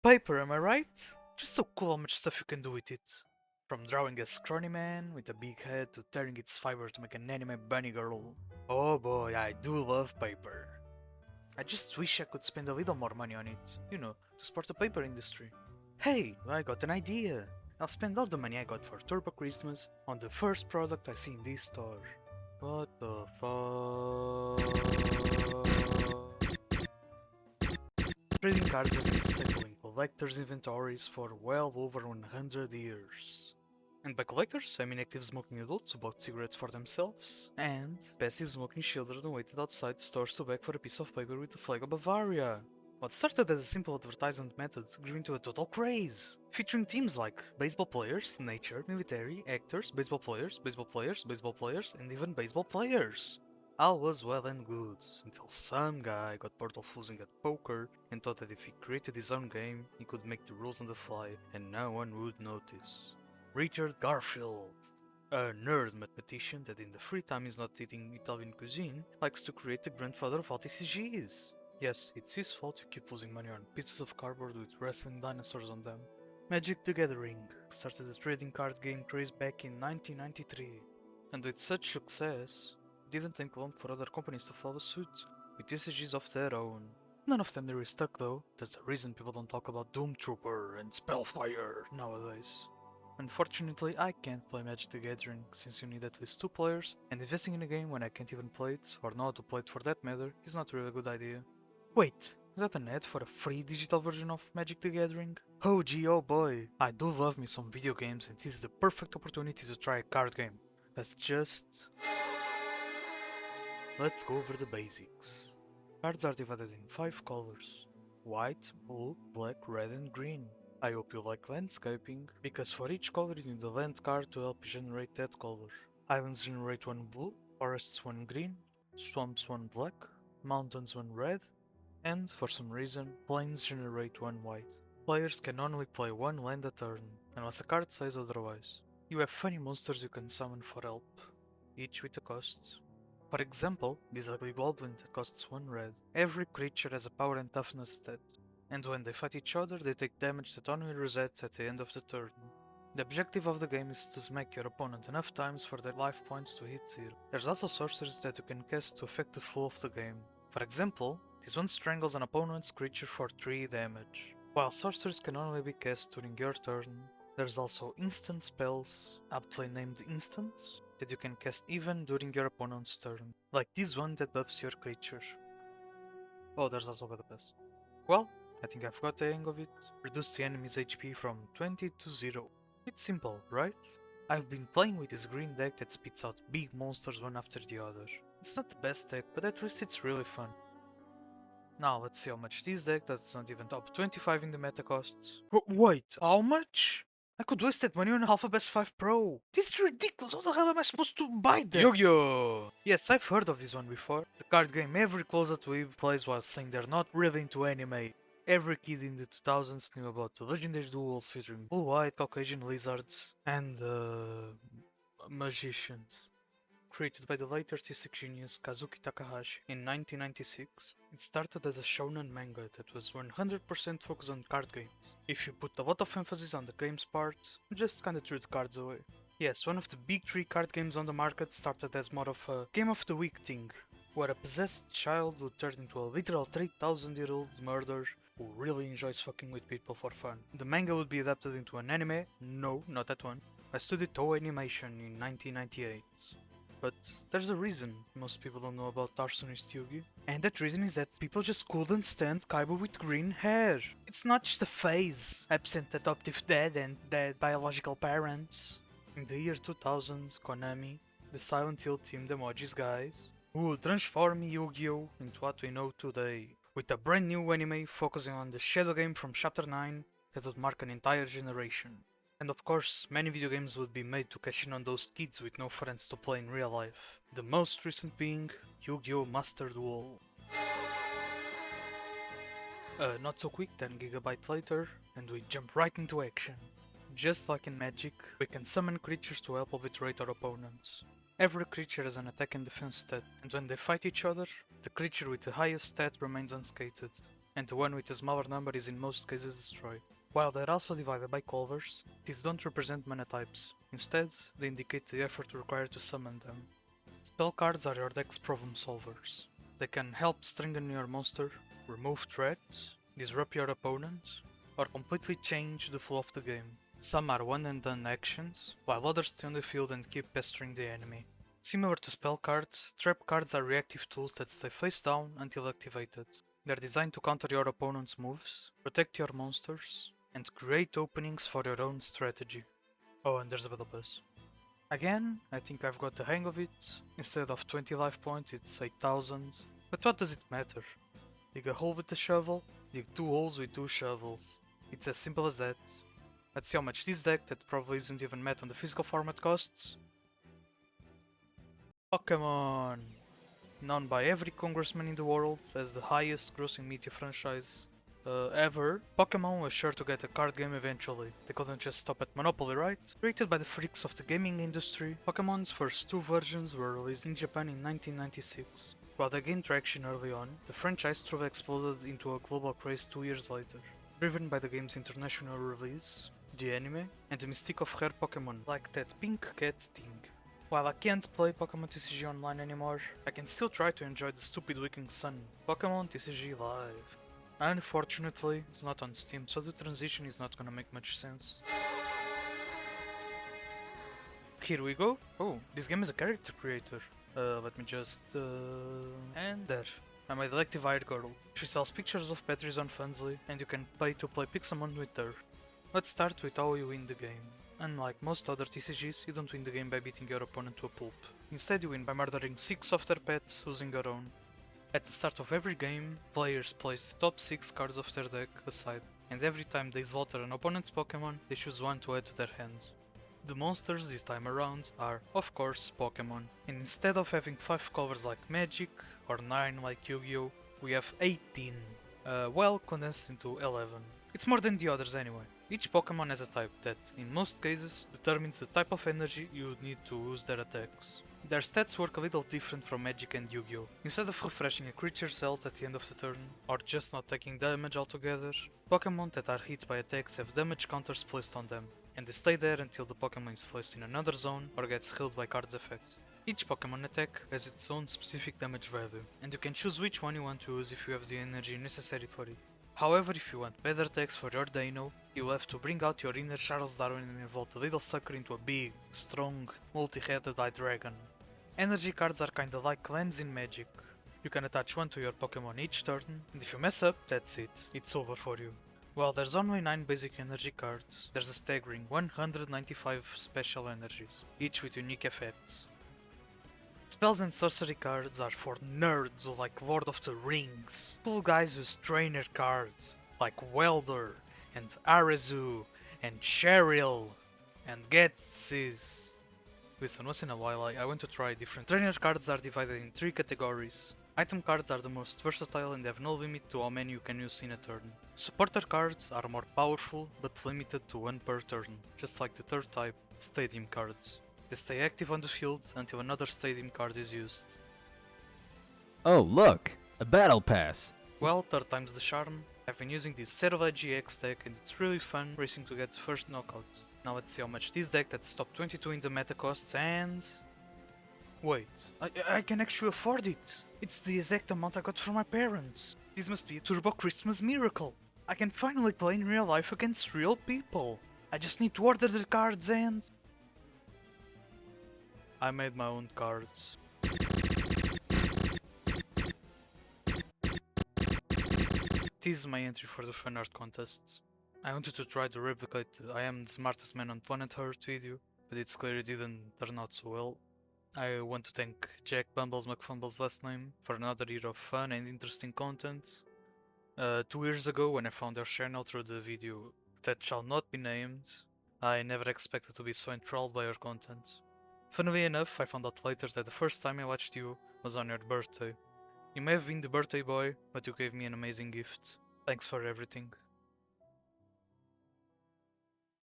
Paper, am I right? Just so cool how much stuff you can do with it. From drawing a scrawny man with a big head to tearing its fiber to make an anime bunny girl. Oh boy, I do love paper. I just wish I could spend a little more money on it, to support the paper industry. Hey, I got an idea. I'll spend all the money I got for Turbo Christmas on the first product I see in this store. What the fuck? Trading cards have been staple in collectors' inventories for well over 100 years. And by collectors, I mean active smoking adults who bought cigarettes for themselves, and passive smoking children who waited outside stores to beg for a piece of paper with the flag of Bavaria. What started as a simple advertisement method grew into a total craze, featuring themes like baseball players, nature, military, actors, baseball players, baseball players, baseball players, and even baseball players. All was well and good, until some guy got bored of losing at poker and thought that if he created his own game, he could make the rules on the fly and no one would notice. Richard Garfield, a nerd mathematician that in the free time is not eating Italian cuisine, likes to create the grandfather of all TCGs. Yes, it's his fault you keep losing money on pieces of cardboard with wrestling dinosaurs on them. Magic the Gathering started a trading card game craze back in 1993, and with such success, it didn't take long for other companies to follow suit, with TCGs of their own. None of them really stuck though, that's the reason people don't talk about Doom Trooper and Spellfire nowadays. Unfortunately, I can't play Magic the Gathering since you need at least 2 players, and investing in a game when I can't even play it, or know how to play it for that matter, is not really a good idea. Wait, is that an ad for a free digital version of Magic the Gathering? Oh gee, oh boy, I do love me some video games and this is the perfect opportunity to try a card game. Let's go over the basics. Cards are divided in 5 colors: white, blue, black, red and green. I hope you like landscaping, because for each color you need a land card to help generate that color. Islands generate 1 blue, forests 1 green, swamps 1 black, mountains 1 red, and for some reason, plains generate 1 white. Players can only play 1 land a turn, unless a card says otherwise. You have funny monsters you can summon for help, each with a cost. For example, this ugly goblin that costs 1 red. Every creature has a power and toughness stat, and when they fight each other they take damage that only resets at the end of the turn. The objective of the game is to smack your opponent enough times for their life points to hit 0. There's also sorceries that you can cast to affect the flow of the game. For example, this one strangles an opponent's creature for 3 damage. While sorceries can only be cast during your turn, there's also instant spells, aptly named instants, that you can cast even during your opponent's turn, like this one that buffs your creature. Oh, there's also Battle Pass. Well, I think I've got the hang of it. Reduce the enemy's HP from 20 to 0. It's simple, right? I've been playing with this green deck that spits out big monsters one after the other. It's not the best deck, but at least it's really fun. Now let's see how much this deck that's not even top 25 in the meta costs. Wait, how much? I could waste that money on Alpha Best 5 Pro. This is ridiculous, how the hell am I supposed to buy that? Yu-Gi-Oh! Yes, I've heard of this one before. The card game every closet weeb plays while saying they're not really into anime. Every kid in the 2000s knew about the legendary duels featuring blue-white Caucasian lizards and magicians. Created by the late artistic genius Kazuki Takahashi in 1996, it started as a shonen manga that was 100% focused on card games. If you put a lot of emphasis on the game's part, you just kinda threw the cards away. Yes, one of the big 3 card games on the market started as more of a Game of the Week thing, where a possessed child would turn into a literal 3000-year-old murderer who really enjoys fucking with people for fun. The manga would be adapted into an anime, no, not that one, by Studio Toei Animation in 1998. But there's a reason most people don't know about Arsonist Yugi, and that reason is that people just couldn't stand Kaiba with green hair. It's not just a phase, absent adoptive dad and dead biological parents. In the year 2000, Konami, the Silent Hill team, the Emojis guys, would transform Yu-Gi-Oh! Into what we know today, with a brand new anime focusing on the Shadow game from Chapter 9 that would mark an entire generation. And of course, many video games would be made to cash in on those kids with no friends to play in real life. The most recent being Yu-Gi-Oh! Master Duel. Not so quick, 10 GB later, and we jump right into action. Just like in Magic, we can summon creatures to help obliterate our opponents. Every creature has an attack and defense stat, and when they fight each other, the creature with the highest stat remains unscathed. and the one with a smaller number is in most cases destroyed. While they're also divided by colors, these don't represent mana types. Instead, they indicate the effort required to summon them. Spell cards are your deck's problem solvers. They can help strengthen your monster, remove threats, disrupt your opponent, or completely change the flow of the game. Some are one and done actions, while others stay on the field and keep pestering the enemy. Similar to spell cards, trap cards are reactive tools that stay face down until activated. They're designed to counter your opponent's moves, protect your monsters, and create openings for your own strategy. Oh, and there's a battle pass. Again, I think I've got the hang of it. Instead of 20 life points, it's 8000. But what does it matter? Dig a hole with a shovel, dig 2 holes with 2 shovels. It's as simple as that. Let's see how much this deck, that probably isn't even met on the physical format, costs. Pokemon! Known by every congressman in the world as the highest grossing media franchise ever, Pokemon was sure to get a card game eventually. They couldn't just stop at Monopoly, right? Created by the freaks of the gaming industry, Pokemon's first 2 versions were released in Japan in 1996. While they gained traction early on, the franchise truly exploded into a global craze 2 years later, driven by the game's international release, the anime, and the mystique of rare Pokemon, like that pink cat thing. While I can't play Pokemon TCG online anymore, I can still try to enjoy the stupid weekend sun, Pokemon TCG Live. Unfortunately, it's not on Steam, so the transition is not gonna make much sense. Here we go. Oh, this game is a character creator. Let me just... and there. I'm a delective-eyed girl. She sells pictures of batteries on Fansly, and you can pay to play Pixelmon with her. Let's start with how you win the game. Unlike most other TCGs, you don't win the game by beating your opponent to a pulp. Instead, you win by murdering 6 of their pets using your own. At the start of every game, players place the top 6 cards of their deck aside, and every time they slaughter an opponent's Pokemon, they choose one to add to their hand. The monsters this time around are, of course, Pokemon, and instead of having 5 colors like Magic, or 9 like Yu-Gi-Oh!, we have 18. Well, condensed into 11. It's more than the others anyway. Each Pokemon has a type that, in most cases, determines the type of energy you would need to use their attacks. Their stats work a little different from Magic and Yu-Gi-Oh! Instead of refreshing a creature's health at the end of the turn, or just not taking damage altogether, Pokemon that are hit by attacks have damage counters placed on them, and they stay there until the Pokemon is placed in another zone or gets healed by card's effect. Each Pokemon attack has its own specific damage value, and you can choose which one you want to use if you have the energy necessary for it. However, if you want better attacks for your Dino, you'll have to bring out your inner Charles Darwin and evolve the little sucker into a big, strong, multi-headed eye dragon. Energy cards are kinda like lands in Magic. You can attach one to your Pokemon each turn, and if you mess up, that's it. It's over for you. While there's only 9 basic energy cards, there's a staggering 195 special energies, each with unique effects. Spells and sorcery cards are for nerds who like Lord of the Rings. Cool guys use trainer cards, like Welder, and Arezu, and Cheryl, and Getsis. Listen, once in a while I want to try different. Trainer cards are divided in 3 categories. Item cards are the most versatile and have no limit to how many you can use in a turn. Supporter cards are more powerful but limited to 1 per turn, just like the third type, Stadium cards. They stay active on the field until another Stadium card is used. Oh look! A battle pass! Well, third time's the charm. I've been using this Serval GX deck and it's really fun racing to get the first knockout. Now let's see how much this deck that's top 22 in the meta costs and... Wait, I can actually afford it! It's the exact amount I got from my parents! This must be a Turbo Christmas miracle! I can finally play in real life against real people! I just need to order the cards and... I made my own cards. This is my entry for the fan art contest. I wanted to try to replicate I am the smartest man on planet Earth video, but it's clear it didn't turn out so well. I want to thank Jack Bumbles McFumbles last name for another year of fun and interesting content. 2 years ago when I found your channel through the video that shall not be named, I never expected to be so enthralled by your content. Funnily enough, I found out later that the first time I watched you was on your birthday. You may have been the birthday boy, but you gave me an amazing gift. Thanks for everything.